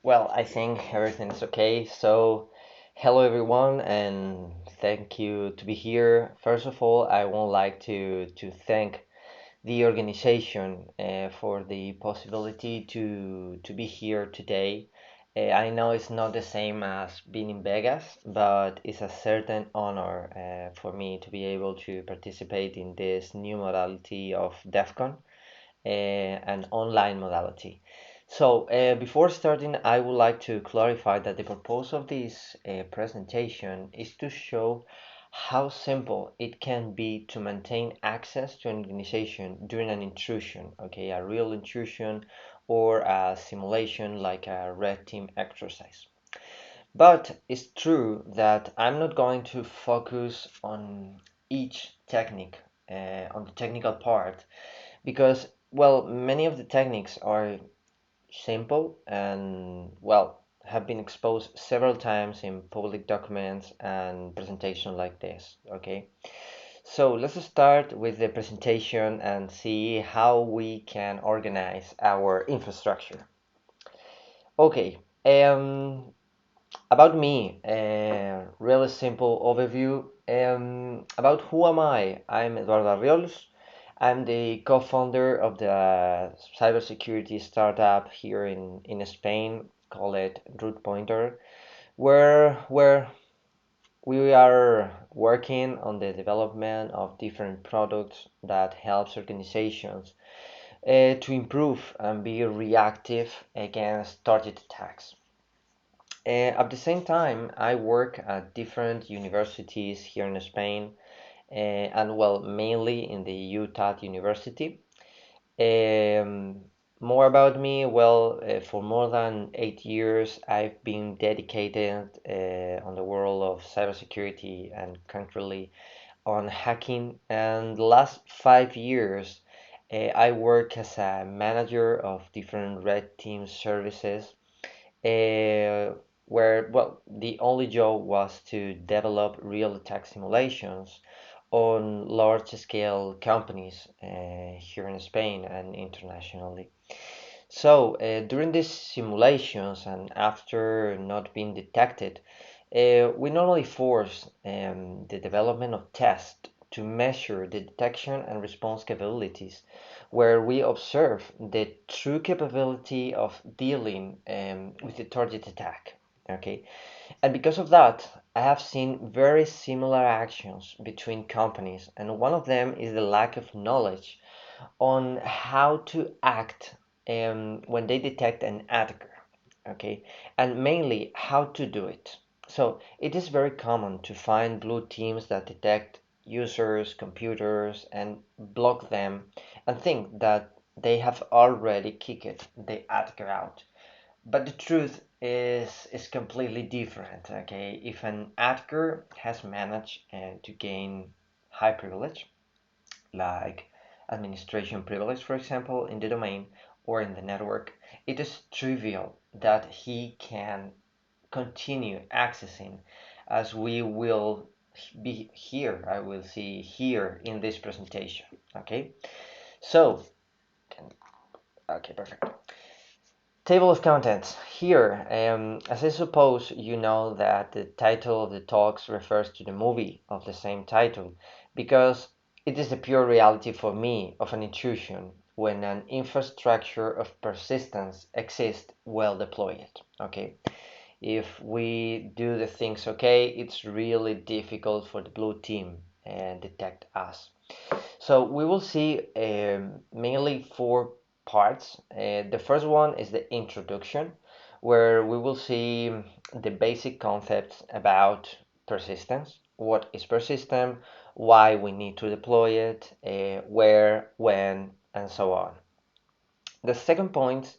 Well, I think everything is okay. So, hello everyone, and thank you to be here. First of all, I would like to thank the organization for the possibility to be here today. I know it's not the same as being in Vegas, but it's a certain honor for me to be able to participate in this new modality of DEF CON, an online modality. So, before starting, I would like to clarify that the purpose of this presentation is to show how simple it can be to maintain access to an organization during an intrusion, okay, a real intrusion or a simulation like a red team exercise. But it's true that I'm not going to focus on each technique, on the technical part, because, well, many of the techniques are simple and, well, have been exposed several times in public documents and presentations like this. Okay, so let's start with the presentation and see how we can organize our infrastructure. Okay, about me, a really simple overview. About who am I? I'm Eduardo Arriols. I'm the co-founder of the cybersecurity startup here in Spain, call it Root Pointer, where we are working on the development of different products that helps organizations to improve and be reactive against target attacks. At the same time, I work at different universities here in Spain, and, well, mainly in the Utah University. More about me, well, for more than 8 years, I've been dedicated on the world of cybersecurity and concretely on hacking. And the last 5 years, I work as a manager of different red team services, uh, where, well, the only job was to develop real attack simulations on large scale companies here in Spain and internationally. So, during these simulations and after not being detected, we normally force the development of tests to measure the detection and response capabilities, where we observe the true capability of dealing with the target attack. Okay, and because of that, I have seen very similar actions between companies, and one of them is the lack of knowledge on how to act when they detect an attacker, okay, and mainly how to do it. So it is very common to find blue teams that detect users, computers, and block them and think that they have already kicked the attacker out. But the truth is completely different. Okay, if an attacker has managed to gain high privilege, like administration privilege, for example, in the domain or in the network, it is trivial that he can continue accessing, as we will be here. I will see here in this presentation. Okay, so, okay, perfect. Table of contents. Here, as I suppose you know that the title of the talks refers to the movie of the same title, because it is the pure reality for me of an intrusion when an infrastructure of persistence exists well deployed. Okay, if we do the things okay, it's really difficult for the blue team and detect us. So we will see mainly four parts. The first one is the introduction, where we will see the basic concepts about persistence. What is persistent? Why we need to deploy it? Where, when, and so on. The second point,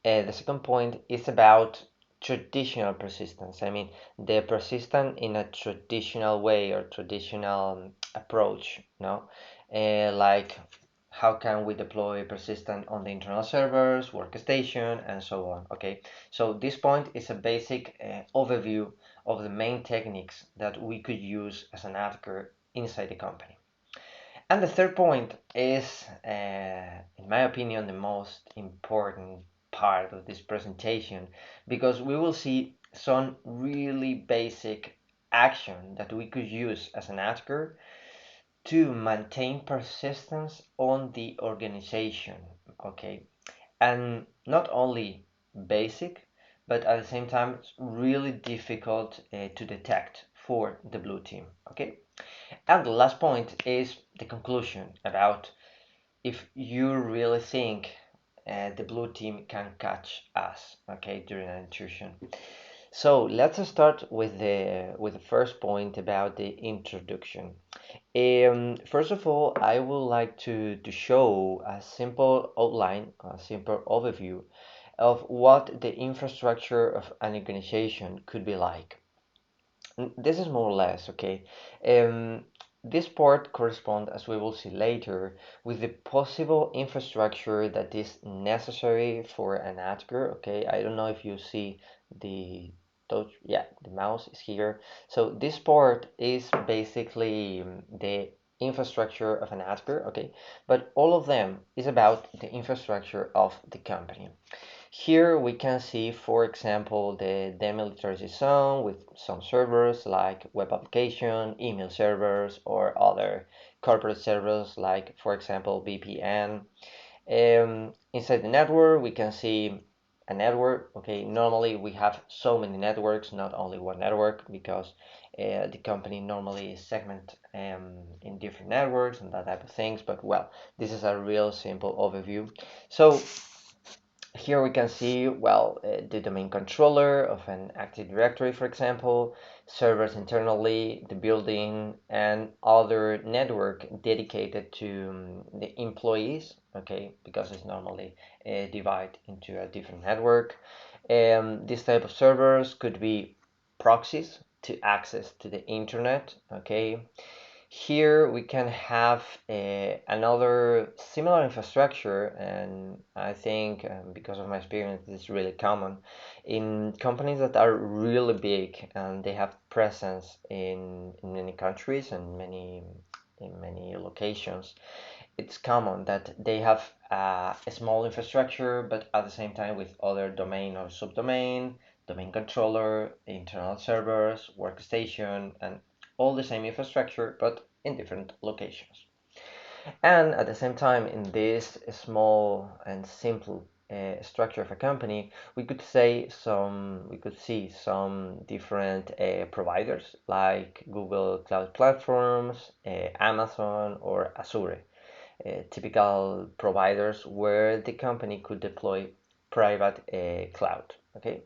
the second point is about traditional persistence. I mean, the persistent in a traditional way or traditional approach. No, like how can we deploy persistent on the internal servers, workstation, and so on. Okay, so this point is a basic overview of the main techniques that we could use as an attacker inside the company. And the third point is, in my opinion, the most important part of this presentation, because we will see some really basic action that we could use as an attacker to maintain persistence on the organization. Okay, and not only basic, but at the same time it's really difficult to detect for the blue team. Okay, and the last point is the conclusion about if you really think the blue team can catch us, okay, during an intrusion. So let's start with the first point about the introduction. First of all, I would like to show a simple outline, a simple overview of what the infrastructure of an organization could be like. This is more or less, okay. This part corresponds, as we will see later, with the possible infrastructure that is necessary for an attacker. Okay, I don't know if you see the touch, yeah, the mouse is here. So this part is basically the infrastructure of an attacker, okay, but all of them is about the infrastructure of the company. Here we can see, for example, the demilitarized zone with some servers like web application, email servers, or other corporate servers like, for example, VPN. Inside the network, we can see a network. Okay, normally we have so many networks, not only one network, because the company normally segment in different networks and that type of things. But well, this is a real simple overview. So here we can see, well, the domain controller of an Active Directory, for example, servers internally, the building, and other network dedicated to the employees, okay, because it's normally divided into a different network. This type of servers could be proxies to access to the internet, okay. Here we can have another similar infrastructure, and I think because of my experience, this is really common in companies that are really big and they have presence in many countries and in many locations. It's common that they have a small infrastructure, but at the same time with other domain or subdomain, domain controller, internal servers, workstation, and all the same infrastructure, but in different locations. And at the same time, in this small and simple structure of a company, we could see some different providers like Google Cloud Platforms, Amazon, or Azure, typical providers where the company could deploy private cloud. Okay,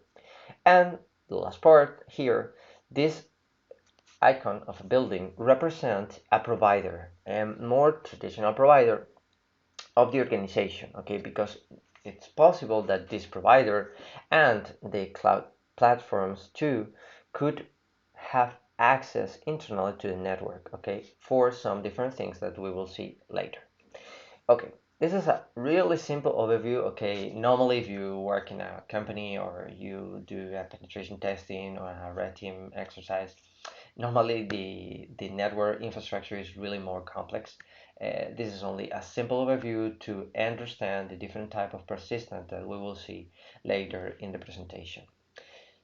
and the last part here, this icon of a building represent a provider, and more traditional provider of the organization, okay, because it's possible that this provider and the cloud platforms too could have access internally to the network, okay, for some different things that we will see later. Okay, this is a really simple overview. Okay, normally if you work in a company or you do a penetration testing or a red team exercise, normally the network infrastructure is really more complex. This is only a simple overview to understand the different type of persistence that we will see later in the presentation.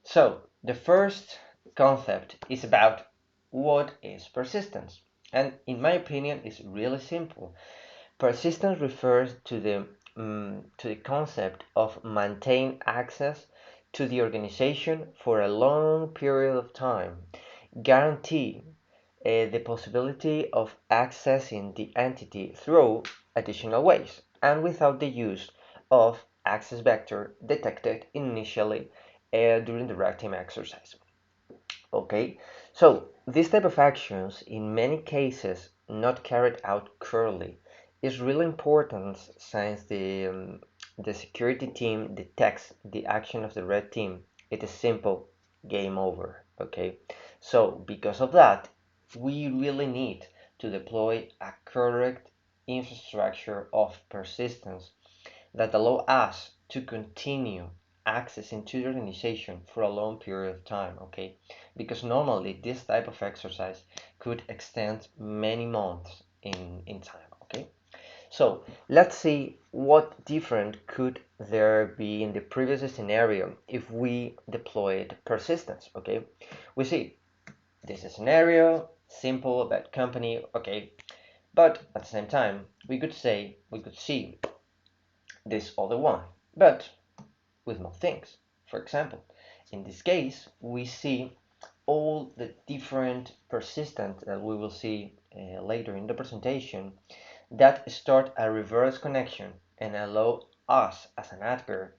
So the first concept is about what is persistence, and in my opinion it's really simple. Persistence refers to the concept of maintain access to the organization for a long period of time, guarantee the possibility of accessing the entity through additional ways and without the use of access vector detected initially during the red team exercise. Okay, so this type of actions, in many cases not carried out currently, is really important since the security team detects the action of the red team. It is simple, game over. Okay, so because of that, we really need to deploy a correct infrastructure of persistence that allow us to continue accessing to the organization for a long period of time, okay? Because normally this type of exercise could extend many months in time, okay? So let's see what different could there be in the previous scenario if we deployed persistence. Okay, we see this is scenario, simple about company, okay, but at the same time we could see this other one, but with more things. For example, in this case, we see all the different persistence that we will see later in the presentation that start a reverse connection and allow us as an attacker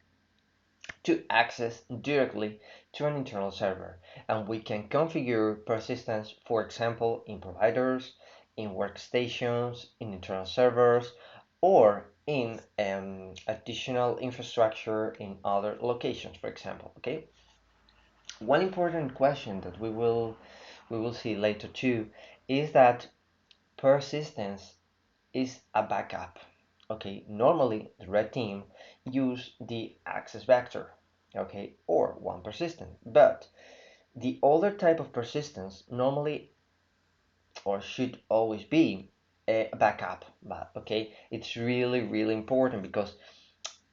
to access directly to an internal server. And we can configure persistence, for example, in providers, in workstations, in internal servers, or in additional infrastructure in other locations, for example. Okay. One important question that we will see later too is that persistence is a backup. Okay, normally the red team use the access vector, okay, or one persistent, but the other type of persistence normally or should always be a backup. But okay, it's really important because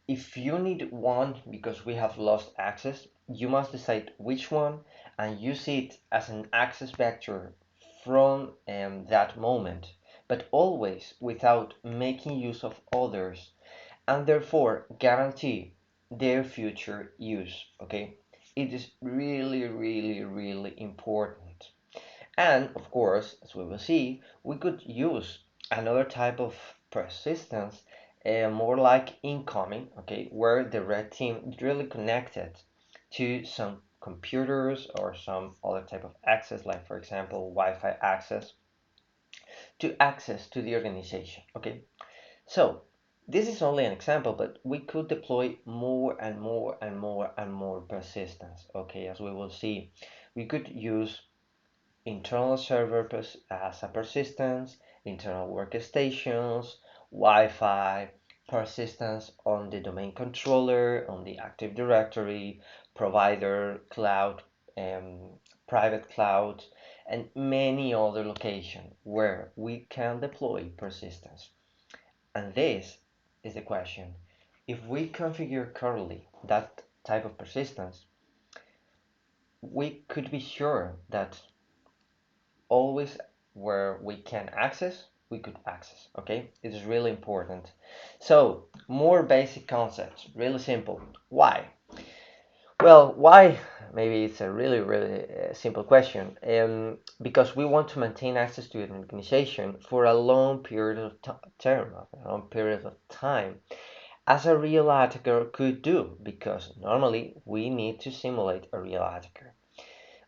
if you need one because we have lost access, you must decide which one and use it as an access vector from that moment, but always without making use of others and therefore guarantee their future use. Okay, it is really important. And of course, as we will see, we could use another type of persistence, more like incoming, okay, where the red team is really connected to some computers or some other type of access, like for example, Wi-Fi access, to access to the organization, okay? So this is only an example, but we could deploy more and more persistence, okay, as we will see. We could use internal server as a persistence, internal workstations, Wi-Fi, persistence on the domain controller, on the Active Directory, provider, cloud, um, private cloud, and many other locations where we can deploy persistence. And this is the question. If we configure correctly that type of persistence, we could be sure that always where we can access, we could access. Okay, it is really important. So more basic concepts, really simple. Why? Well, why? Maybe it's a really simple question. Because we want to maintain access to an organization for a long period of a long period of time, as a real attacker could do, because normally we need to simulate a real attacker.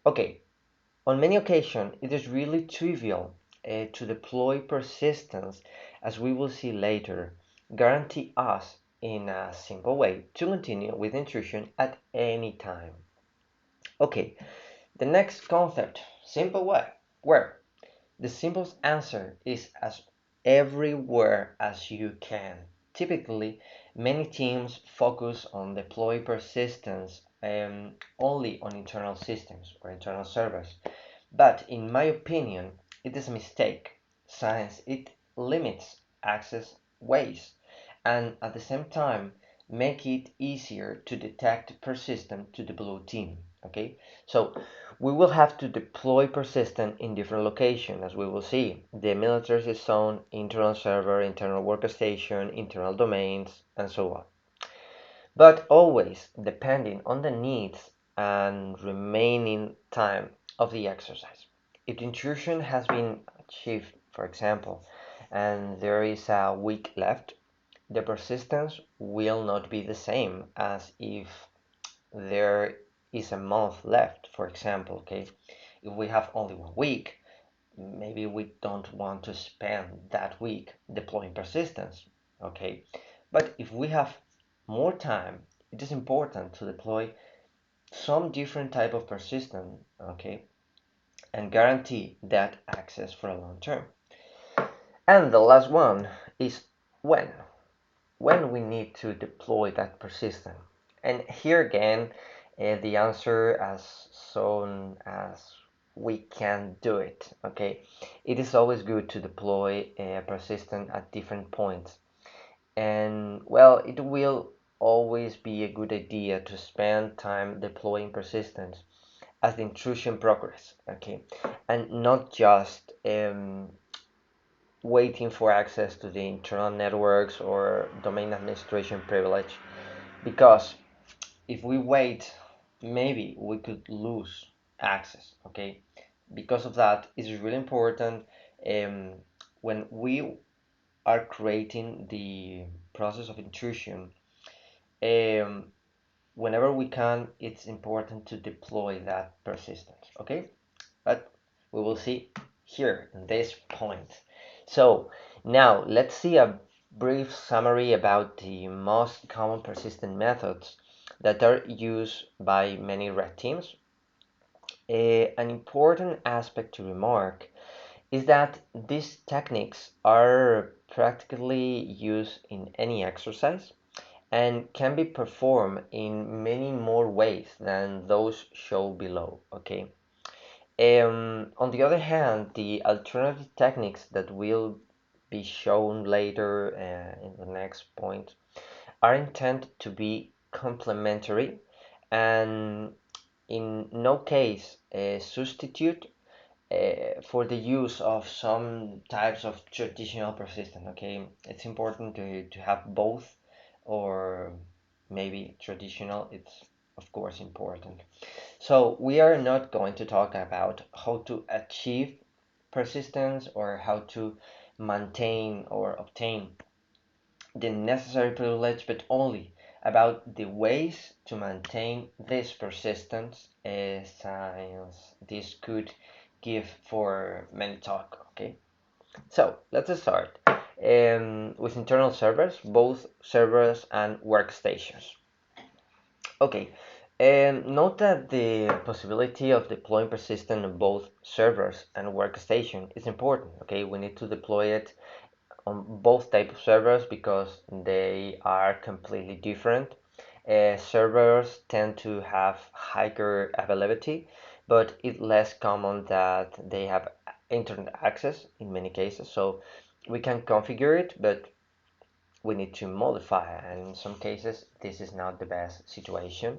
Okay, on many occasions, it is really trivial to deploy persistence, as we will see later, guarantee us in a simple way to continue with intrusion at any time. Okay, the next concept, simple way, where the simplest answer is as everywhere as you can. Typically, many teams focus on deploy persistence only on internal systems or internal servers. But in my opinion, it is a mistake since it limits access ways and at the same time make it easier to detect persistent to the blue team. Okay, so we will have to deploy persistent in different locations, as we will see: the military zone, internal server, internal workstation, internal domains, and so on, but always depending on the needs and remaining time of the exercise. If the intrusion has been achieved, for example, and there is a week left, the persistence will not be the same as if there is a month left, for example. Okay, if we have only 1 week, maybe we don't want to spend that week deploying persistence. Okay, but if we have more time, it is important to deploy some different type of persistence, okay, and guarantee that access for a long term. And the last one is when we need to deploy that persistence. And here again, the answer as soon as we can do it. Okay, it is always good to deploy a persistent at different points, and well, it will always be a good idea to spend time deploying persistence as the intrusion progress. Okay, and not just waiting for access to the internal networks or domain administration privilege, because if we wait, maybe we could lose access. Okay, because of that, it's really important um, when we are creating the process of intrusion, um, whenever we can, it's important to deploy that persistence. Okay, but we will see here in this point. So now let's see a brief summary about the most common persistent methods that are used by many red teams. An important aspect to remark is that these techniques are practically used in any exercise and can be performed in many more ways than those shown below. Okay. On the other hand, the alternative techniques that will be shown later in the next point are intended to be complementary and in no case a substitute for the use of some types of traditional persistent. Okay, it's important to have both, or maybe traditional, it's of course important. So we are not going to talk about how to achieve persistence or how to maintain or obtain the necessary privilege, but only about the ways to maintain this persistence, since this could give for many talk. Okay, so let's start with internal servers, both servers and workstations. Okay, note that the possibility of deploying persistent on both servers and workstation is important. Okay, we need to deploy it on both types of servers because they are completely different. Servers tend to have higher availability, but it's less common that they have internet access in many cases. So we can configure it, but we need to modify it, and in some cases this is not the best situation.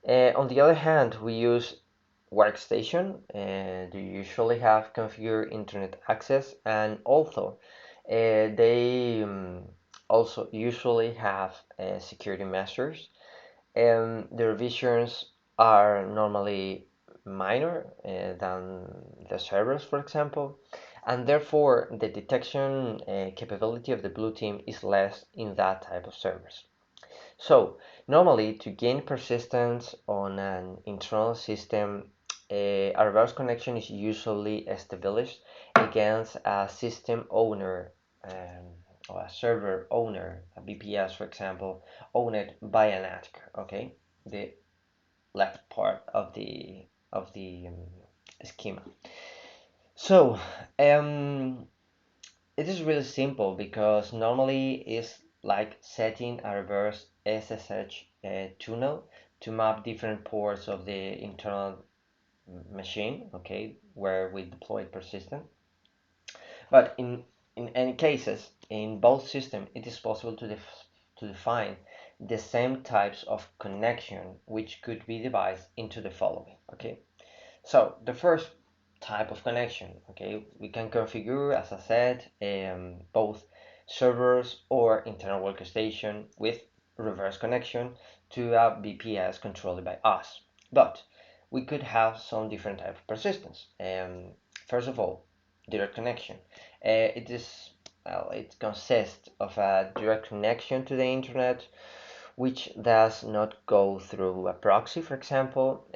On the other hand, we use Workstation. They usually have configured internet access, and also they also usually have security measures. The revisions are normally minor than the servers, for example, and therefore the detection capability of the blue team is less in that type of servers. So normally to gain persistence on an internal system, a reverse connection is usually established against a system owner, or a server owner, a VPS for example, owned by an attacker. Okay, the left part of the schema. So it is really simple because normally it's like setting a reverse SSH tunnel to map different ports of the internal machine, okay, where we deploy persistent. But in any cases, in both systems, it is possible to define the same types of connection, which could be divided into the following. Okay, so the first type of connection, okay, we can configure, as I said, both servers or internal workstation with reverse connection to a VPS controlled by us. But we could have some different type of persistence. First of all, direct connection. It is well, it consists of a direct connection to the internet, which does not go through a proxy, for example.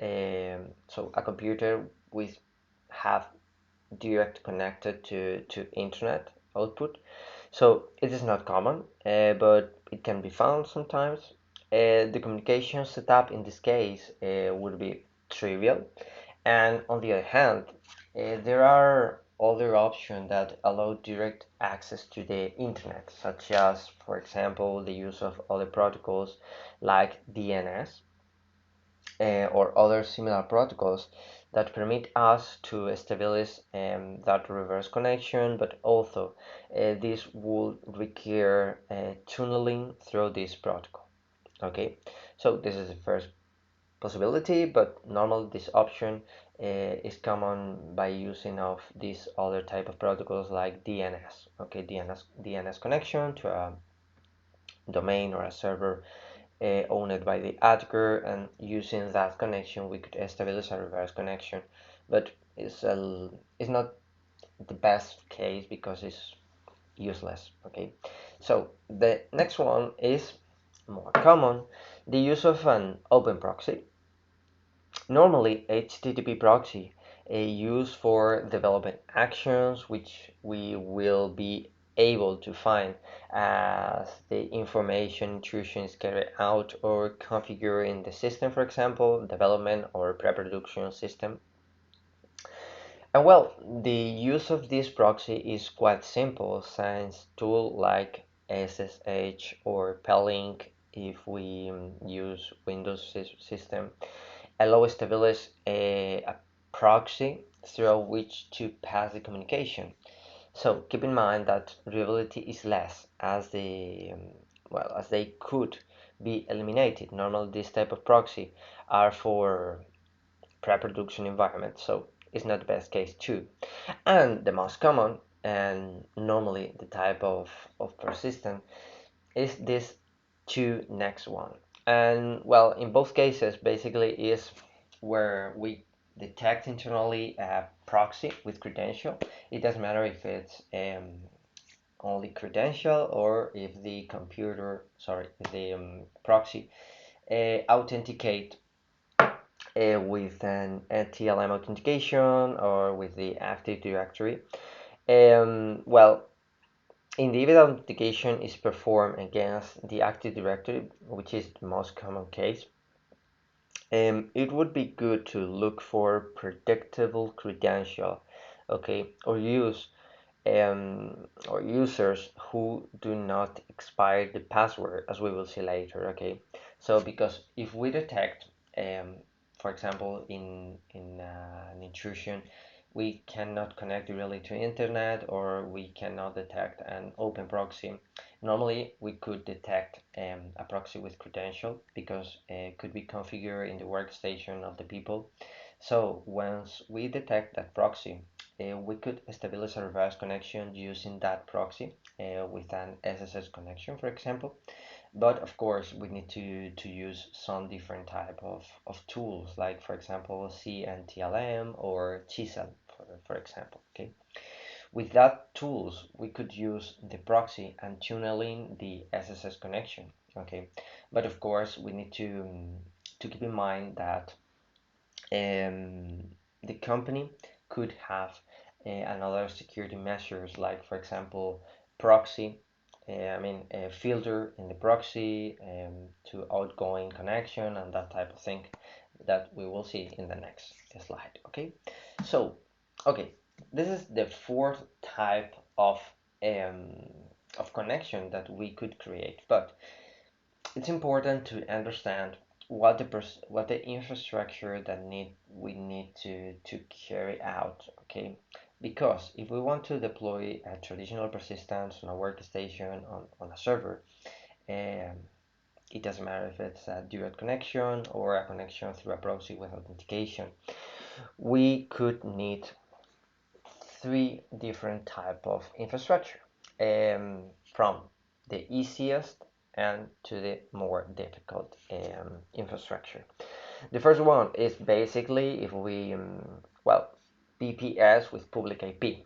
So a computer with have direct connected to internet output. So it is not common, but it can be found sometimes. The communication setup in this case would be trivial, and on the other hand, there are other options that allow direct access to the internet, such as, for example, the use of other protocols like DNS or other similar protocols that permit us to establish that reverse connection, but also this will require tunneling through this protocol. Okay, so this is the first possibility, but normally this option is common by using of these other type of protocols like DNS. Okay, DNS connection to a domain or a server owned by the attacker, and using that connection we could establish a reverse connection, but it's not the best case because it's useless. Okay, so the next one is more common, the use of an open proxy. Normally, HTTP proxy used for development actions, which we will be able to find as the information intrusion is carried out or configured in the system, for example, development or pre-production system. And well, the use of this proxy is quite simple, since tools like SSH or Plink, if we use Windows system, allow establish a proxy through which to pass the communication. So keep in mind that reliability is less, as as they could be eliminated. Normally, this type of proxy are for pre-production environment, so it's not the best case too. And the most common and normally the type of persistent is this two next one. And well, in both cases basically is where we detect internally a proxy with credential. It doesn't matter if it's only credential or if the if the proxy authenticate with an TLM authentication or with the Active Directory. Well, individual authentication is performed against the Active Directory, which is the most common case. It would be good to look for predictable credential, okay, or users who do not expire the password, as we will see later. Okay, so because if we detect for example in an intrusion, we cannot connect directly to internet, or we cannot detect an open proxy. Normally we could detect a proxy with credential because it could be configured in the workstation of the people. So once we detect that proxy, we could establish a reverse connection using that proxy with an SSH connection, for example. But of course, we need to use some different type of tools, like for example, CNTLM or Chisel, for example. Okay, with that tools, we could use the proxy and tunneling the SSH connection. Okay, but of course, we need to keep in mind that the company could have another security measures, like for example proxy, a filter in the proxy to outgoing connection and that type of thing that we will see in the next slide. Okay, so okay, this is the fourth type of connection that we could create, but it's important to understand what the infrastructure that we need to carry out. Okay, because if we want to deploy a traditional persistence on a workstation on a server, um, it doesn't matter if it's a direct connection or a connection through a proxy with authentication, we could need three different type of infrastructure, from the easiest and to the more difficult infrastructure. The first one is basically if we BPS with public IP.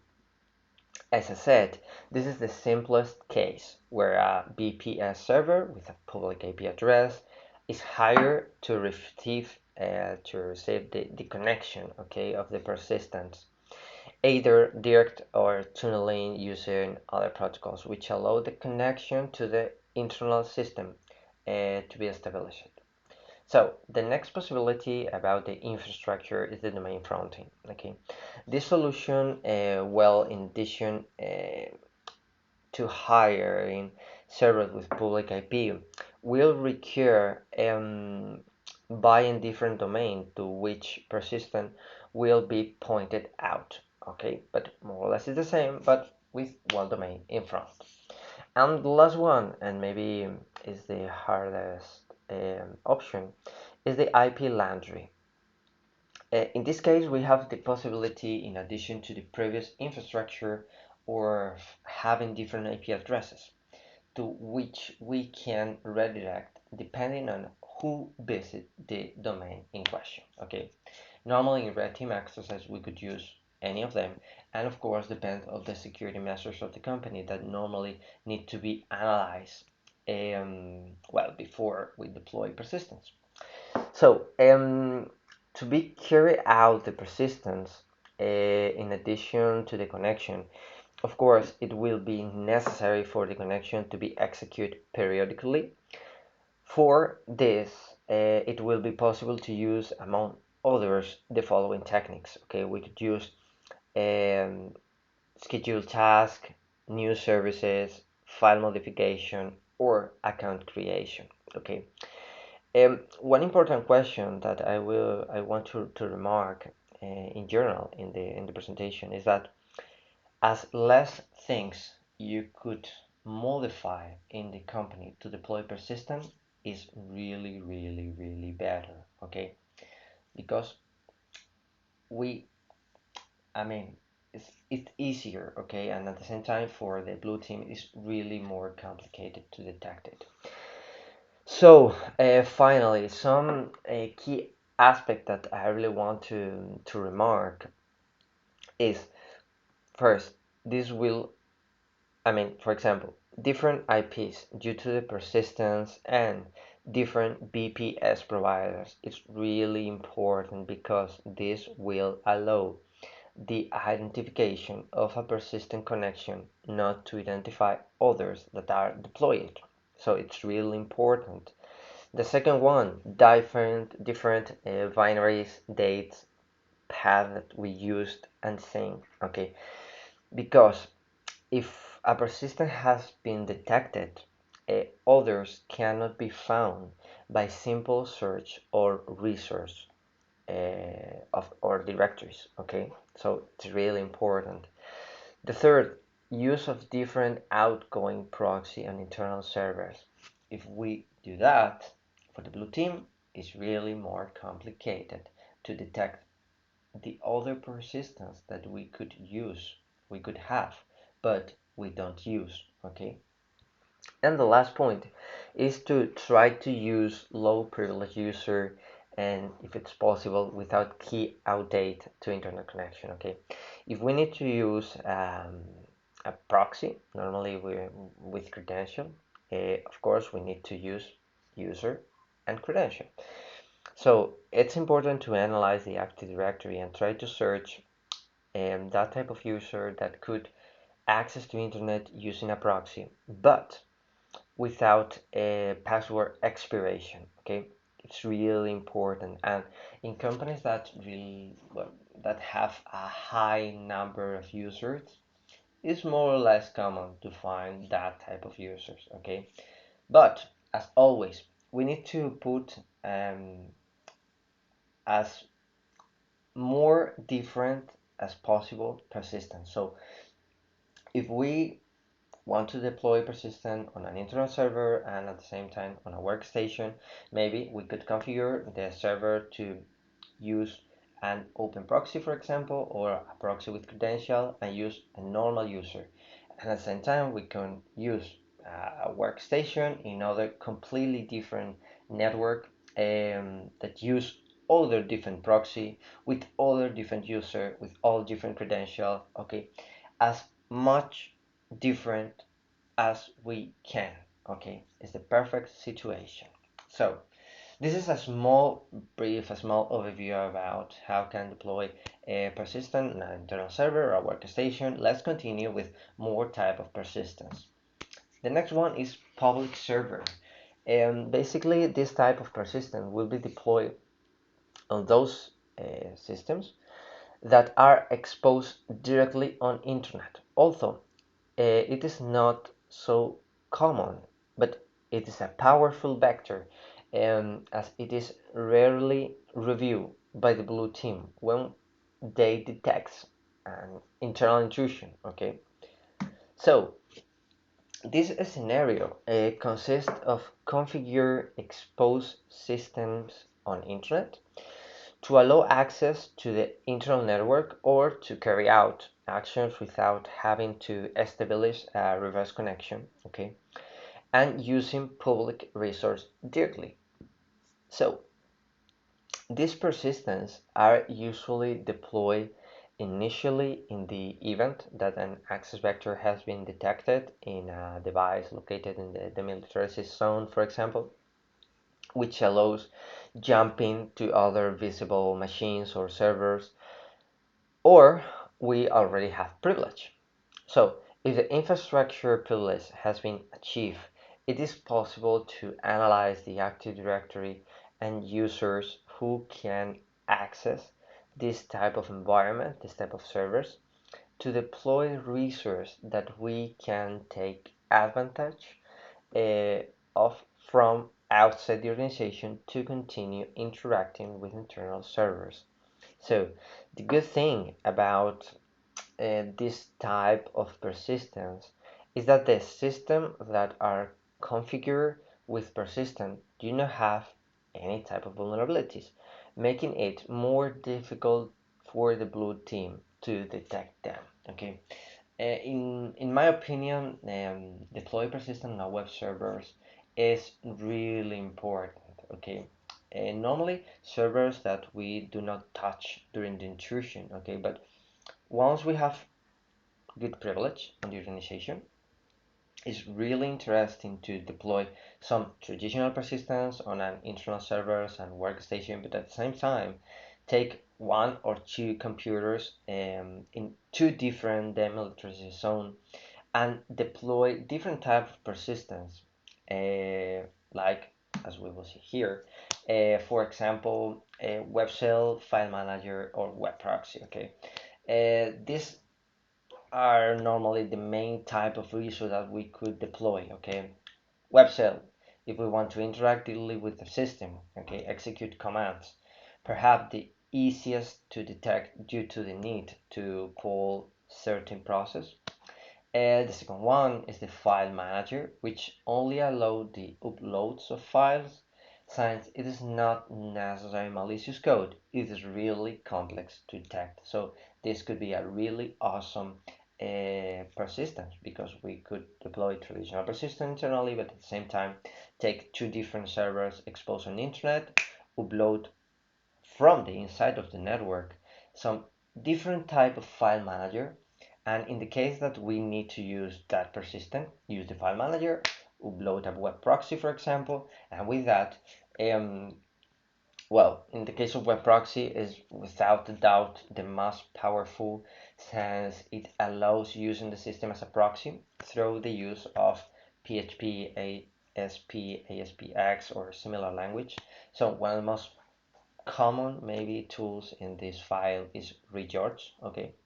As I said, this is the simplest case where a BPS server with a public IP address is hired to receive the connection, okay, of the persistence, either direct or tunneling using other protocols, which allow the connection to the internal system to be established. So the next possibility about the infrastructure is the domain fronting. Okay, this solution, in addition to hiring servers with public IP, will require buying different domain to which persistent will be pointed out. Okay, but more or less it's the same, but with one domain in front. And the last one, and maybe is the hardest option, is the IP laundry. In this case, we have the possibility, in addition to the previous infrastructure, or having different IP addresses to which we can redirect depending on who visit the domain in question. Okay, normally in red team accesses we could use any of them, and of course depend on the security measures of the company that normally need to be analyzed well before we deploy persistence. So to be carry out the persistence, in addition to the connection, of course, it will be necessary for the connection to be executed periodically. For this, it will be possible to use, among others, the following techniques. Okay, we could use um, schedule task, new services, file modification, or account creation. Okay. One important question that I want to remark in general in the presentation is that as less things you could modify in the company to deploy persistence is really better. Okay, because we I mean it's easier. Okay, and at the same time for the blue team it's really more complicated to detect it. So finally, some key aspect that I really want to remark is, first, this will, for example, different IPs due to the persistence and different BPS providers. It's really important because this will allow the identification of a persistent connection not to identify others that are deployed. So it's really important. The second one, different binaries, dates, path that we used and thing. Okay, because if a persistent has been detected, others cannot be found by simple search or research of or directories. Okay, so it's really important. The third, use of different outgoing proxy and internal servers. If we do that for the blue team, it's really more complicated to detect the other persistence that we could have, but we don't use. Okay, and the last point is to try to use low privilege user, and if it's possible without key outdate to internet connection. Okay, if we need to use a proxy, normally with credential, of course we need to use user and credential. So it's important to analyze the Active Directory and try to search that type of user that could access to internet using a proxy, but without a password expiration. Okay, it's really important, and in companies that that have a high number of users, it's more or less common to find that type of users. Okay, but as always, we need to put as more different as possible persistence. So if we want to deploy persistent on an internal server and at the same time on a workstation, maybe we could configure the server to use an open proxy, for example, or a proxy with credential, and use a normal user. And at the same time, we can use a workstation in other completely different network that use other different proxy with other different user with all different credential. Okay, as much different as we can. Okay, it's the perfect situation. So this is a small overview about how can deploy a persistent in an internal server or workstation. Let's continue with more type of persistence. The next one is public server. And basically this type of persistence will be deployed on those systems that are exposed directly on internet. Also, it is not so common, but it is a powerful vector, as it is rarely reviewed by the blue team when they detect an internal intrusion. Okay, so this scenario consists of configure exposed systems on internet to allow access to the internal network or to carry out actions without having to establish a reverse connection, okay, and using public resource directly. So these persistence are usually deployed initially in the event that an access vector has been detected in a device located in the demilitarized zone, for example, which allows jumping to other visible machines or servers, or we already have privilege. So if the infrastructure privilege has been achieved, it is possible to analyze the Active Directory and users who can access this type of environment, this type of servers, to deploy resources that we can take advantage uh, of from outside the organization to continue interacting with internal servers. So the good thing about this type of persistence is that the system that are configured with persistence do not have any type of vulnerabilities, making it more difficult for the blue team to detect them. Okay, in my opinion, deploy persistent on web servers is really important. Okay, normally servers that we do not touch during the intrusion. Okay, but once we have good privilege on the organization, it's really interesting to deploy some traditional persistence on an internal servers and workstation, but at the same time, take one or two computers in two different demilitarized zones and deploy different type of persistence, like as we will see here, for example, a web shell, file manager, or web proxy. Okay, this are normally the main type of resource that we could deploy. Okay, web shell if we want to interact directly with the system. Okay, execute commands, perhaps the easiest to detect due to the need to call certain process. The second one is the file manager, which only allows the uploads of files. Since it is not necessarily malicious code, it is really complex to detect. So this could be a really awesome persistence, because we could deploy traditional persistence internally, but at the same time take two different servers exposed on the internet, upload from the inside of the network some different type of file manager, and in the case that we need to use that persistent, use the file manager, upload a web proxy, for example, and with that, well, in the case of web proxy is without a doubt the most powerful, since it allows using the system as a proxy through the use of PHP, ASP, ASPX, or similar language. So one of the most common maybe tools in this file is Arriols. Okay,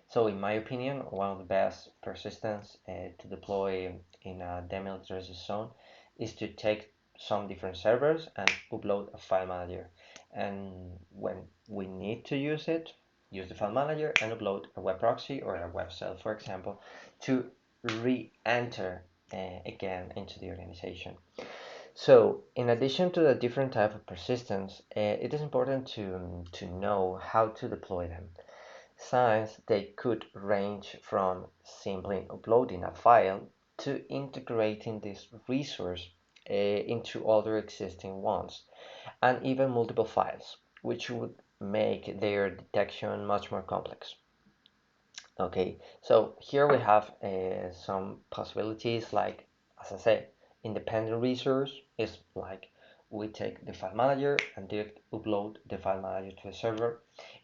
so in my opinion, one of the best persistence to deploy in a demilitarized zone is to take some different servers and upload a file manager, and when we need to use it, use the file manager and upload a web proxy or a web shell, for example, to re-enter again into the organization. So, in addition to the different type of persistence, it is important to know how to deploy them, since they could range from simply uploading a file to integrating this resource into other existing ones, and even multiple files, which would make their detection much more complex. Okay, so here we have some possibilities, like, as I said, independent resource is like we take the file manager and direct upload the file manager to a server.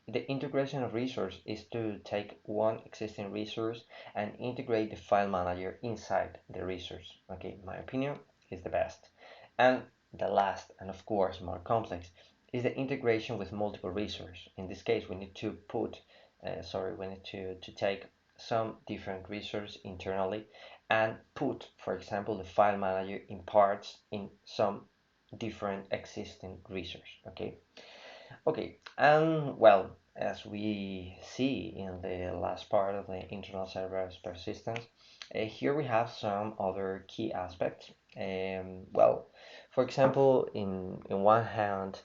The integration of resource is to take one existing resource and integrate the file manager inside the resource. Okay, in my opinion, is the best. And the last, and of course more complex, is the integration with multiple resources. In this case, we need to put we need to take some different resources internally and put, for example, the file manager in parts in some different existing resource. Okay, and well, as we see in the last part of the internal server's persistence, here we have some other key aspects. Well, for example, in one hand,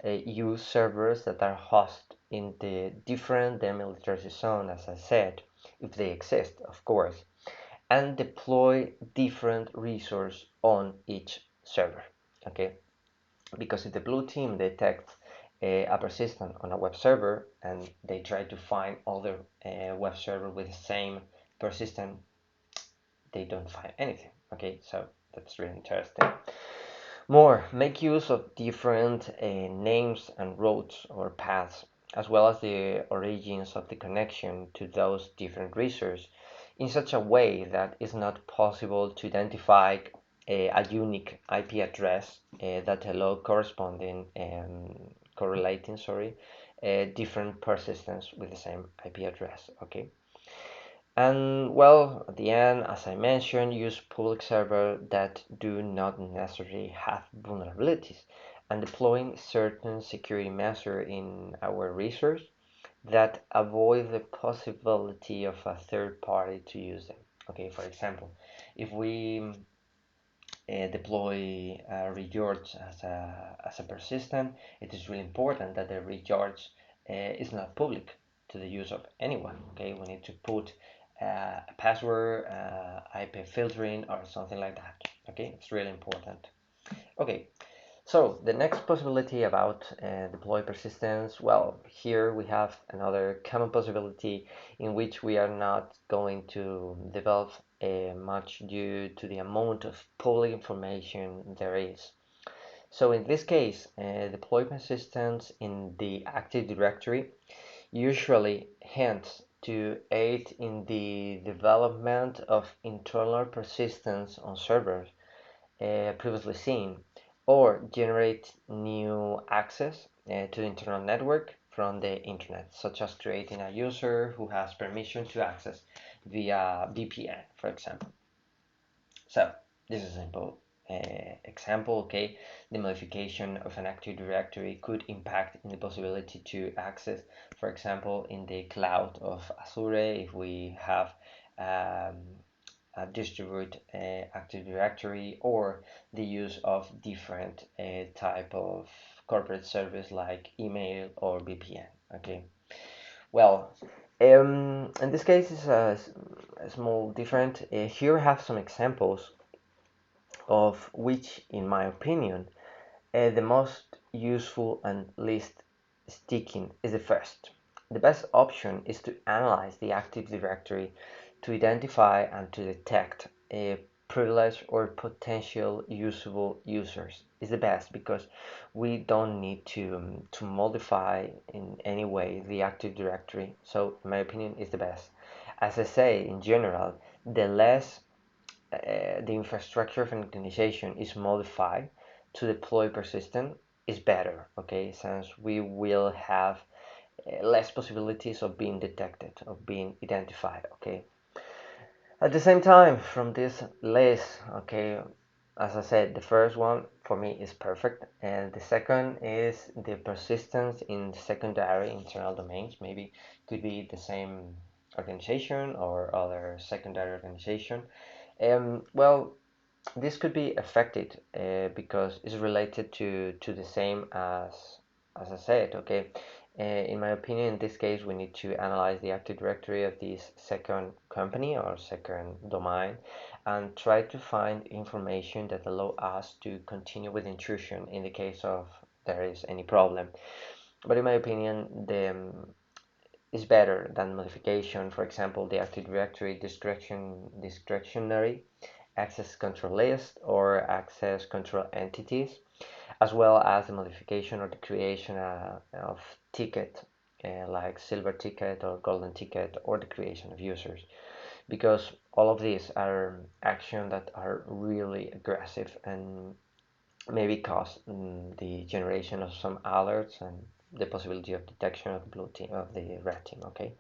use servers that are hosted in the different demilitarized zone, as I said, if they exist, of course, and deploy different resource on each server. Okay, because if the blue team detects a persistent on a web server and they try to find other web server with the same persistent, they don't find anything. Okay, so that's really interesting. More, make use of different names and routes or paths, as well as the origins of the connection to those different resources, in such a way that it's not possible to identify a unique IP address that allow correlating, different persistence with the same IP address. Okay. And well, at the end, as I mentioned, use public servers that do not necessarily have vulnerabilities and deploying certain security measures in our resource that avoid the possibility of a third party to use them. Okay, for example, if we deploy recharge as a persistent, it is really important that the recharge is not public to the use of anyone. Okay, we need to put a password, IP filtering, or something like that. Okay, it's really important. Okay, so the next possibility about deploy persistence, well, here we have another common possibility in which we are not going to develop much due to the amount of public information there is. So in this case, deploy persistence in the Active Directory usually hints to aid in the development of internal persistence on servers previously seen, or generate new access to the internal network from the internet, such as creating a user who has permission to access via VPN, for example. So this is a simple example. Okay, the modification of an Active Directory could impact in the possibility to access, for example, in the cloud of Azure, if we have um, distribute Active Directory, or the use of different type of corporate service like email or VPN. Okay, well, in this case it's a small different. Here I have some examples of which, in my opinion, the most useful and least sticking is the first. The best option is to analyze the Active Directory to identify and to detect a privileged or potential usable users. Is the best because we don't need to modify in any way the Active Directory. So in my opinion is the best. As I say, in general, the less the infrastructure of an organization is modified to deploy persistent is better. Okay, since we will have less possibilities of being detected, of being identified. Okay, at the same time, from this list, okay, as I said, the first one for me is perfect, and the second is the persistence in secondary internal domains. Maybe could be the same organization or other secondary organization. Well, this could be affected because it's related to the same as I said. Okay, in my opinion, in this case, we need to analyze the Active Directory of this second company or second domain and try to find information that allow us to continue with intrusion in the case of there is any problem. But in my opinion, the is better than modification. For example, the Active Directory discretionary access control list or access control entities, as well as the modification or the creation of ticket like silver ticket or golden ticket, or the creation of users, because all of these are actions that are really aggressive and maybe cause the generation of some alerts and the possibility of detection of the blue team of the red team. Okay,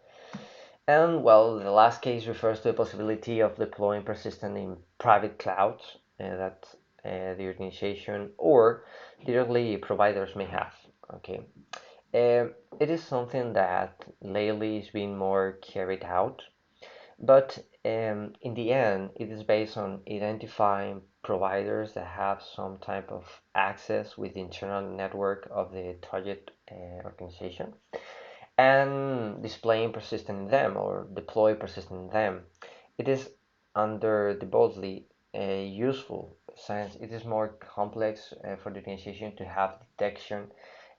and well, the last case refers to the possibility of deploying persistent in private clouds that the organization or directly providers may have. Okay, it is something that lately is being more carried out, but in the end, it is based on identifying providers that have some type of access with the internal network of the target organization and displaying persistent in them or deploy persistent in them. It is under the boldly useful since it is more complex for the organization to have detection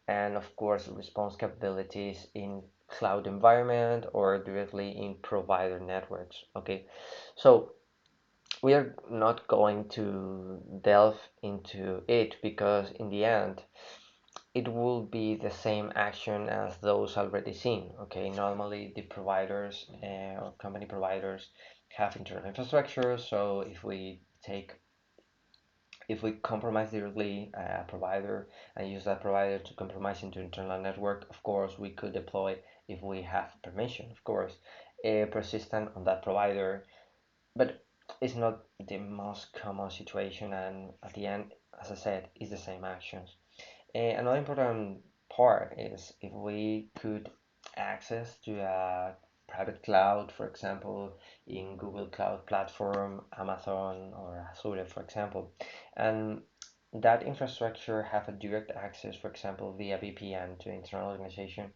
and of course response capabilities in cloud environment or directly in provider networks. Okay, so we are not going to delve into it because in the end it will be the same action as those already seen. Okay, normally the providers or company providers have internal infrastructure, so if we compromise directly a provider and use that provider to compromise into internal network, of course we could deploy, if we have permission, of course, a persistent on that provider, but it's not the most common situation, and at the end, as I said, it's the same actions. Another important part is if we could access to a private cloud, for example, in Google Cloud Platform, Amazon, or Azure, for example, and that infrastructure have a direct access, for example, via VPN to internal organization,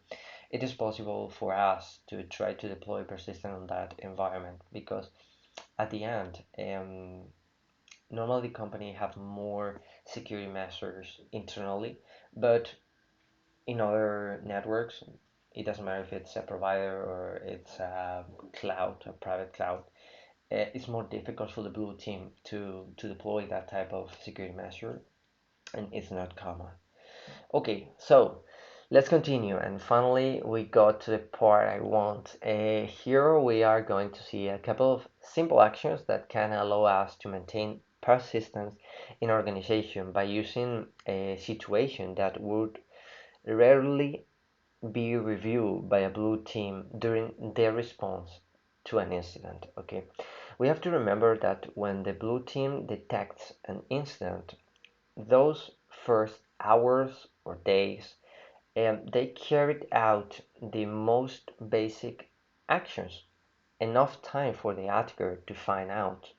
it is possible for us to try to deploy persistent on that environment because at the end, normally company have more security measures internally, but in other networks, it doesn't matter if it's a provider or it's a cloud, a private cloud. It's more difficult for the blue team to deploy that type of security measure, and it's not common. Okay, so let's continue. And finally, we got to the part I want. Here we are going to see a couple of simple actions that can allow us to maintain persistence in organization by using a situation that would rarely be reviewed by a blue team during their response to an incident. Okay, we have to remember that when the blue team detects an incident, those first hours or days, they carried out the most basic actions, enough time for the attacker to find out,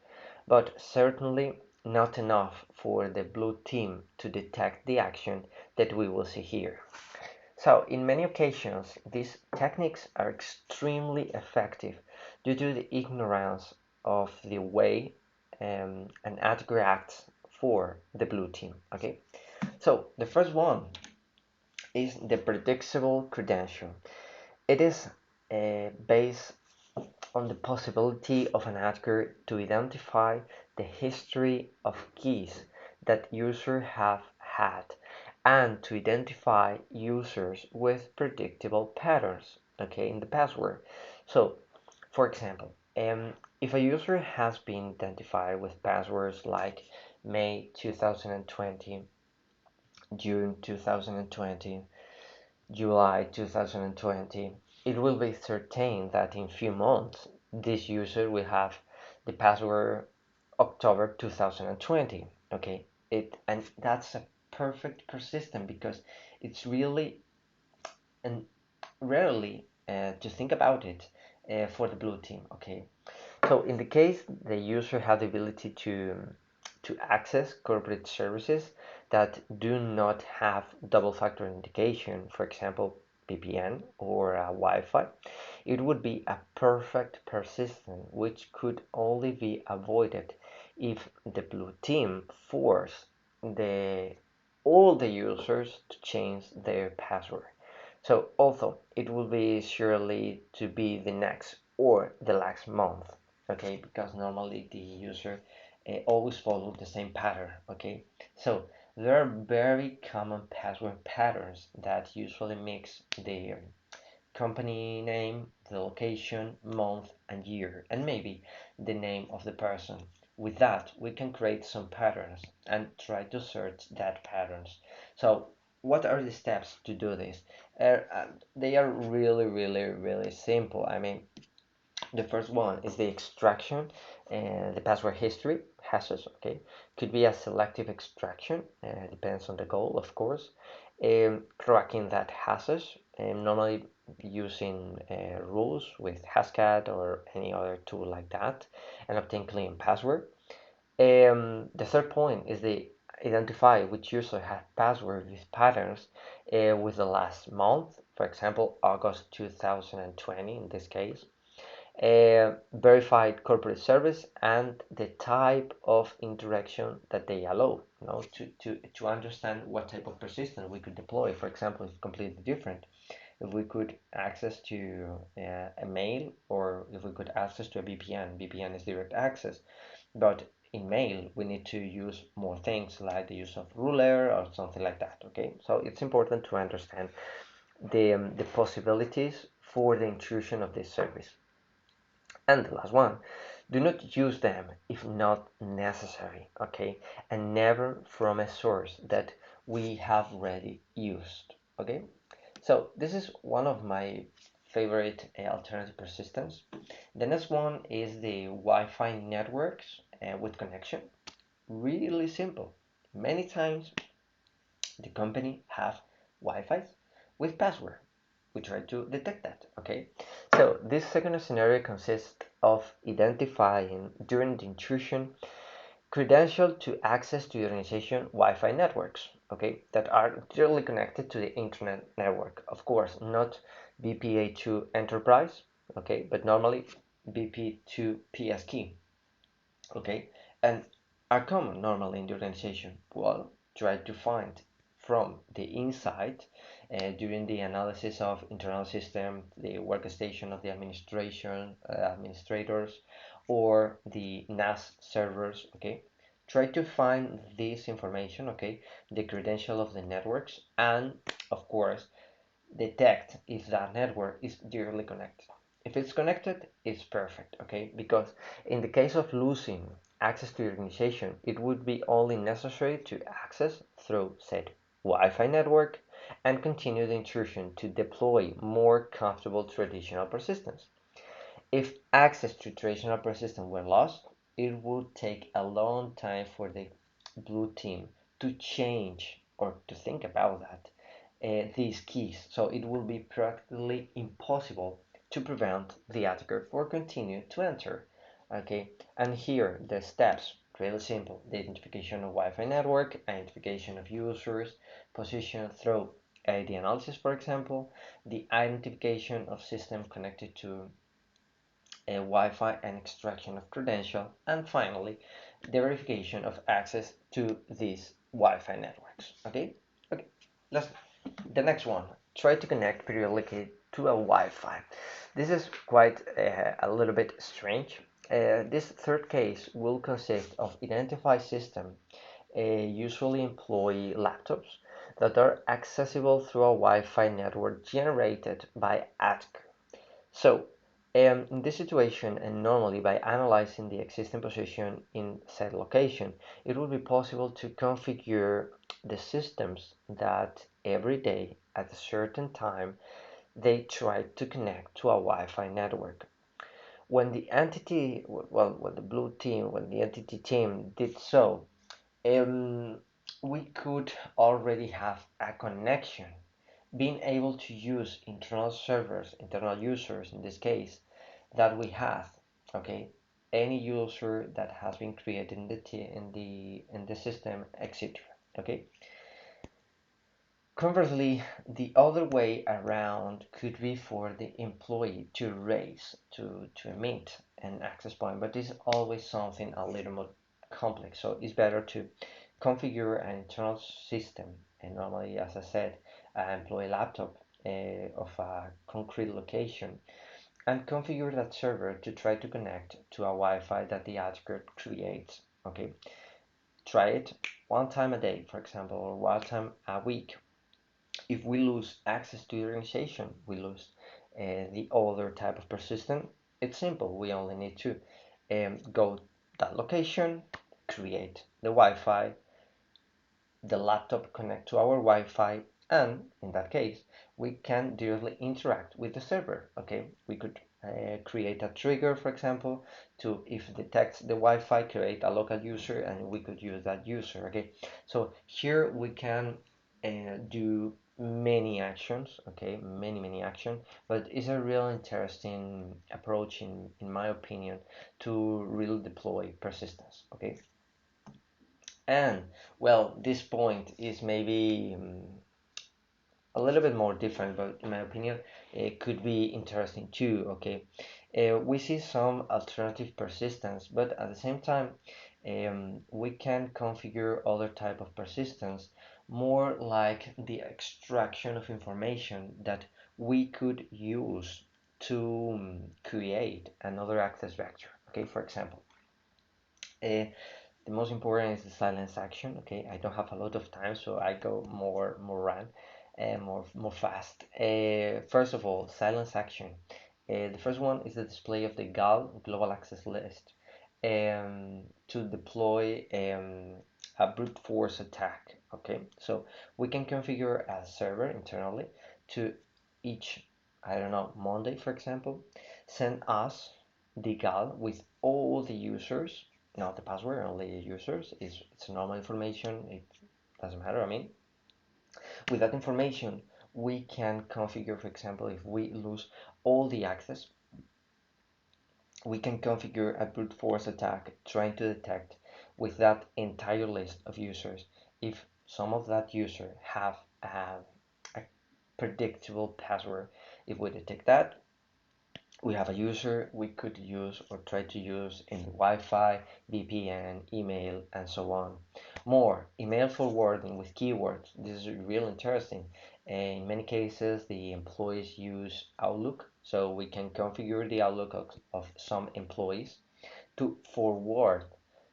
but certainly not enough for the blue team to detect the action that we will see here. So, in many occasions, these techniques are extremely effective due to the ignorance of the way an attacker acts for the blue team. Okay, so the first one is the predictable credential. It is based on the possibility of an attacker to identify the history of keys that users have had and to identify users with predictable patterns, okay, in the password. So, for example, if a user has been identified with passwords like May 2020, June 2020, July 2020, it will be certain that in few months this user will have the password October 2020. Okay, and that's a perfect persistent because it's really and rarely to think about it for the blue team. Okay, so in the case the user has the ability to access corporate services that do not have double factor authentication, for example, VPN or Wi-Fi, it would be a perfect persistent which could only be avoided if the blue team force the all the users to change their password. So although it will be surely to be the next or the last month, okay, because normally the user always follow the same pattern, okay. So there are very common password patterns that usually mix the company name, the location, month, and year, and maybe the name of the person. With that, we can create some patterns and try to search that patterns. So, what are the steps to do this? They are really, really, really simple. I mean, the first one is the extraction and the password history hashes. Okay, could be a selective extraction. Depends on the goal, of course. cracking that hashes, normally using rules with Hascat or any other tool like that, and obtain clean password. The third point is the identify which user had password with patterns with the last month, for example, August 2020 in this case. Verified corporate service and the type of interaction that they allow, to understand what type of persistence we could deploy. For example, it's completely different if we could access to a mail, or if we could access to a VPN. VPN is direct access, but in mail we need to use more things like the use of ruler or something like that. Okay, so it's important to understand the possibilities for the intrusion of this service. And the last one, do not use them if not necessary, okay? And never from a source that we have already used, okay? So this is one of my favorite alternative persistence. The next one is the Wi-Fi networks with connection. Really simple. Many times the company have Wi-Fi with password. We try to detect that, okay? So this second scenario consists of identifying during the intrusion credential to access to the organization Wi-Fi networks, okay, that are directly connected to the internet network. Of course, not BPA2 enterprise, okay, but normally BP2 PS key, okay, and are common normally in the organization. Well, try to find from the inside during the analysis of internal system, the workstation of the administrators, or the NAS servers. Okay, try to find this information. Okay, the credential of the networks, and of course detect if that network is directly connected. If it's connected, it's perfect, okay? Because in the case of losing access to your organization, it would be only necessary to access through said Wi-Fi network and continue the intrusion to deploy more comfortable traditional persistence. If access to traditional persistence were lost, it would take a long time for the blue team to change or to think about that these keys. So it will be practically impossible to prevent the attacker for continue to enter. Okay, and here the steps really simple: the identification of Wi-Fi network, identification of users, position through AD analysis, for example, the identification of system connected to a Wi-Fi and extraction of credential, and finally, the verification of access to these Wi-Fi networks. Okay, okay. Let's the next one. Try to connect periodically to a Wi-Fi. This is quite a little bit strange. This third case will consist of identify system, usually employee laptops that are accessible through a Wi-Fi network generated by ATC. So, in this situation, and normally by analyzing the existing position in said location, it will be possible to configure the systems that every day at a certain time they try to connect to a Wi-Fi network. When the entity, well, when the entity team did so, um, we could already have a connection, being able to use internal servers, internal users in this case, that we have. Okay, any user that has been created in the system, etc. Okay. Conversely, the other way around could be for the employee to raise to emit an access point, but this is always something a little more complex. So it's better to configure an internal system, and normally, as I said, an employee laptop of a concrete location, and configure that server to try to connect to a Wi-Fi that the attacker creates. Okay, try it one time a day, for example, or one time a week. If we lose access to the organization, we lose the other type of persistent. It's simple. We only need to go that location, create the Wi-Fi, the laptop connect to our Wi-Fi, and in that case, we can directly interact with the server. Okay, we could create a trigger, for example, to if it detects the Wi-Fi, create a local user, and we could use that user. Okay, so here we can do many actions, okay, many actions, but it's a real interesting approach in my opinion to really deploy persistence, okay. And well, this point is maybe a little bit more different, but in my opinion, it could be interesting too. Okay, we see some alternative persistence, but at the same time, we can configure other type of persistence, more like the extraction of information that we could use to create another access vector. Okay, for example. The most important is the silence action. Okay, I don't have a lot of time, so I go more run and more fast. First of all, silence action. The first one is the display of the global access list to deploy a brute force attack. Okay, so we can configure a server internally to each, I don't know, Monday, for example, send us the gal with all the users, not the password, only the users. It's normal information. It doesn't matter. I mean, with that information, we can configure, for example, if we lose all the access, we can configure a brute force attack trying to detect with that entire list of users if some of that user have a predictable password. If we detect that, we have a user we could use or try to use in the Wi-Fi, VPN, email, and so on. More email forwarding with keywords. This is real interesting. In many cases, the employees use Outlook, so we can configure the Outlook of some employees to forward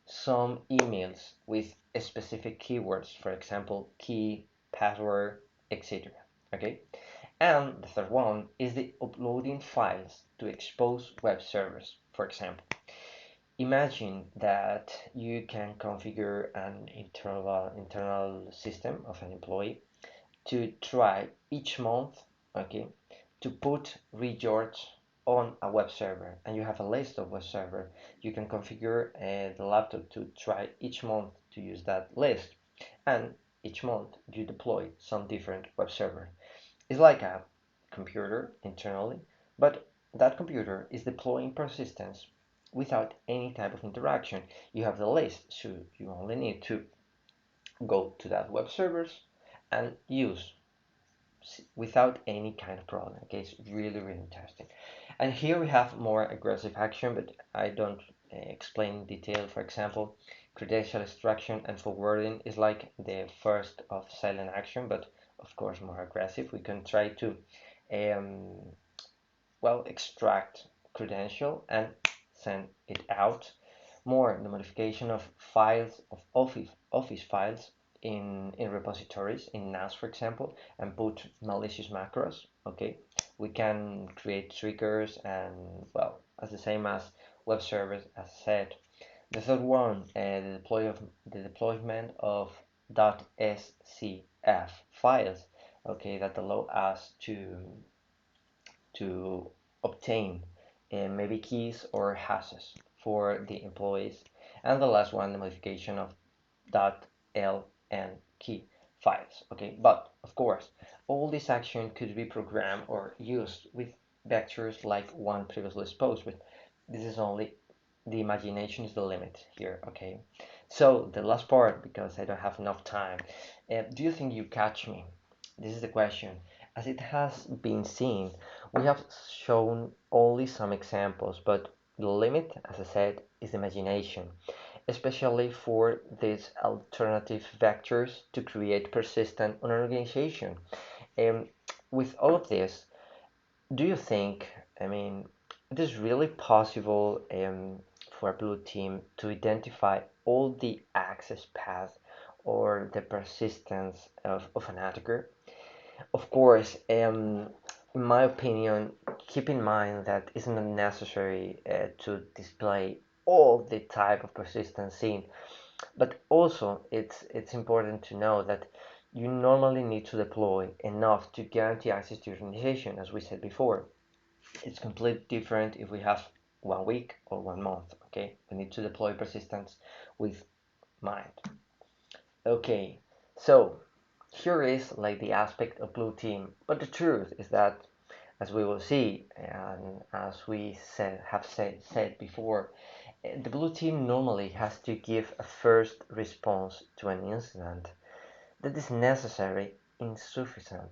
some emails with specific keywords, for example, key, password, etc. Okay, and the third one is the uploading files to expose web servers. For example, imagine that you can configure an internal system of an employee to try each month, okay, to put regeorge on a web server, and you have a list of web server. You can configure the laptop to try each month to use that list, and each month you deploy some different web server. It's like a computer internally, but that computer is deploying persistence without any type of interaction. You have the list, so you only need to go to that web servers and use without any kind of problem. Okay, it's really interesting. And here we have more aggressive action, but I don't explain in detail. For example, credential extraction and forwarding is like the first of silent action, but of course more aggressive. We can try to um, well, extract credential and send it out. More, the modification of files, of office files in repositories, in NAS for example, and put malicious macros. Okay, we can create triggers and, well, as the same as web servers, as said. The third one, the deployment of .scf files, okay, that allow us to obtain maybe keys or hashes for the employees. And the last one, the modification of .ln key files. Okay, but of course, all this action could be programmed or used with vectors like one previously exposed, but this is only the imagination is the limit here. Okay, so the last part, because I don't have enough time, do you think you catch me? This is the question. As it has been seen, we have shown only some examples, but the limit, as I said, is imagination, especially for these alternative vectors to create persistent on an organization. Um, with all of this, do you think, I mean, it is really possible for a blue team to identify all the access paths or the persistence of an attacker? Of course, in my opinion, keep in mind that it's not necessary to display all the type of persistence seen, but also it's important to know that you normally need to deploy enough to guarantee access to your organization, as we said before. It's completely different if we have 1 week or 1 month. Okay, we need to deploy persistence with mind. Okay, so Here is like the aspect of blue team, but the truth is that, as we will see, and as we said before, the blue team normally has to give a first response to an incident that is necessary insufficient.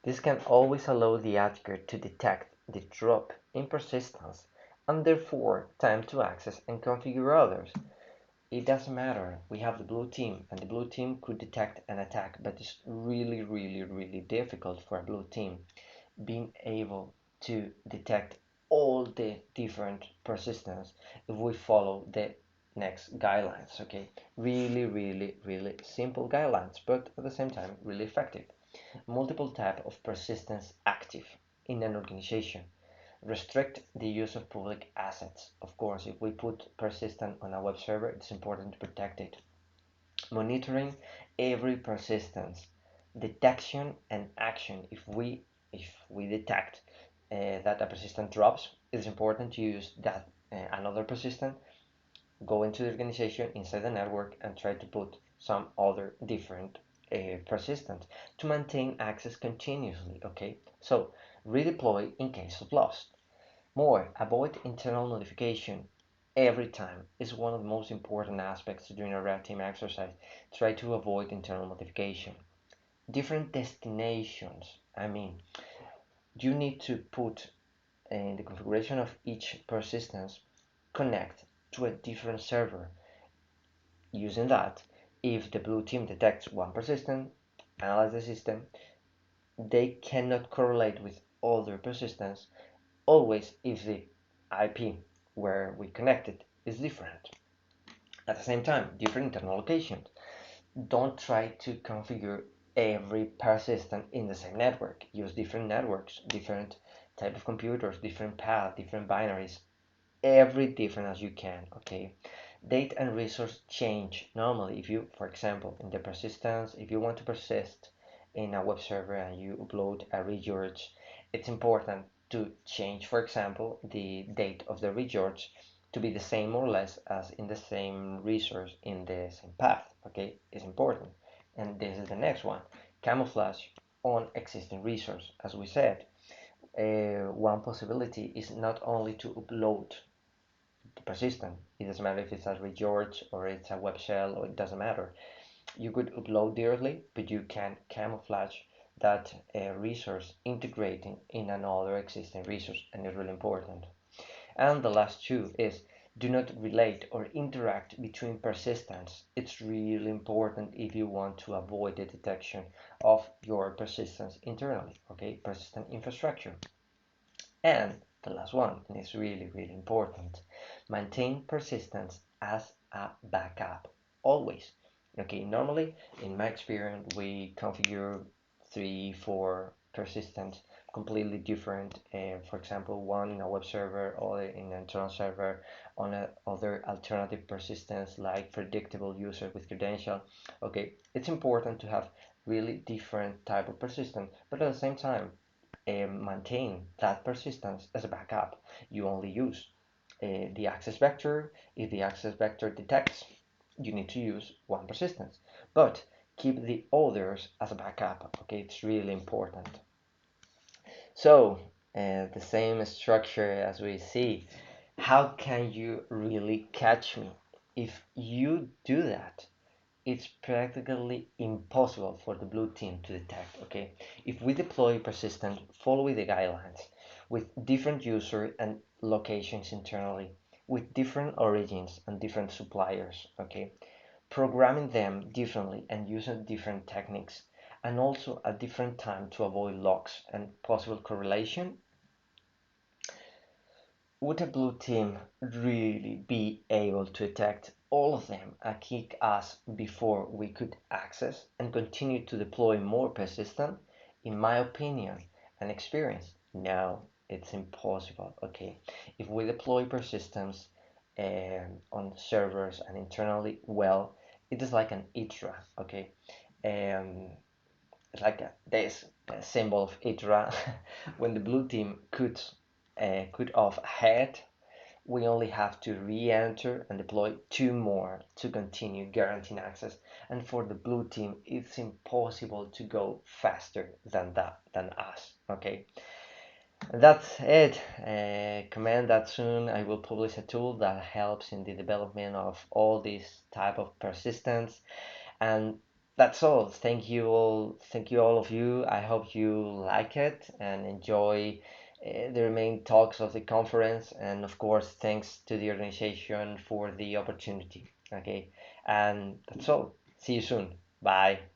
This can always allow the attacker to detect the drop in persistence and therefore time to access and configure others. It doesn't matter. We have the blue team, and the blue team could detect an attack, but it's really difficult for a blue team being able to detect all the different persistence if we follow the next guidelines. Okay, really simple guidelines, but at the same time really effective. Multiple type of persistence active in an organization. Restrict the use of public assets. Of course, if we put persistent on a web server, it's important to protect it. Monitoring every persistence. Detection and action. If we detect that a persistent drops, it's important to use that another persistent, go into the organization inside the network and try to put some other different persistent to maintain access continuously. Okay, so redeploy in case of loss. More, avoid internal modification every time is one of the most important aspects during a red team exercise. Try to avoid internal modification. Different destinations. I mean, you need to put in the configuration of each persistence connect to a different server. Using that, if the blue team detects one persistent, analyze the system, they cannot correlate with other persistence always if the IP where we connected is different. At the same time, different internal locations. Don't try to configure every persistent in the same network. Use different networks, different type of computers, different paths, different binaries, every different as you can. Okay, date and resource change. Normally, if you, for example, in the persistence, if you want to persist in a web server and you upload a regeorge, it's important to change, for example, the date of the regeorge to be the same more or less as in the same resource in the same path. Okay, it's important. And this is the next one: camouflage on existing resource. As we said, one possibility is not only to upload persistent. It doesn't matter if it's a regeorge or it's a web shell, or it doesn't matter. You could upload directly, but you can camouflage that resource integrating in another existing resource, and it's really important. And the last two is do not relate or interact between persistence. It's really important if you want to avoid the detection of your persistence internally. Okay, persistent infrastructure. And the last one, and it's really important, maintain persistence as a backup, always. Okay, normally, in my experience, we configure 3, 4 persistence completely different. For example, one in a web server, other in an internal server, on a other alternative persistence like predictable user with credential. Okay, it's important to have really different type of persistence, but at the same time, maintain that persistence as a backup. You only use the access vector. If the access vector detects, you need to use one persistence, but keep the others as a backup. Okay, it's really important. So the same structure as we see. How can you really catch me? If you do that, it's practically impossible for the blue team to detect. Okay, if we deploy persistent following the guidelines with different user and locations internally, with different origins and different suppliers, okay, programming them differently and using different techniques, and also at different time to avoid locks and possible correlation, would a blue team really be able to detect all of them and kick us before we could access and continue to deploy more persistent? In my opinion and experience, no, it's impossible. Okay, if we deploy persistence on servers and internally, well, it is like an ITRA. Okay, it's like this symbol of ITRA when the blue team could off ahead, we only have to re-enter and deploy 2 more to continue guaranteeing access. And for the blue team, it's impossible to go faster than us. Okay, that's it. Command that soon I will publish a tool that helps in the development of all these type of persistence. And that's all. Thank you all of you. I hope you like it and enjoy the remaining talks of the conference. And of course, thanks to the organization for the opportunity. Okay, and that's all. See you soon. Bye.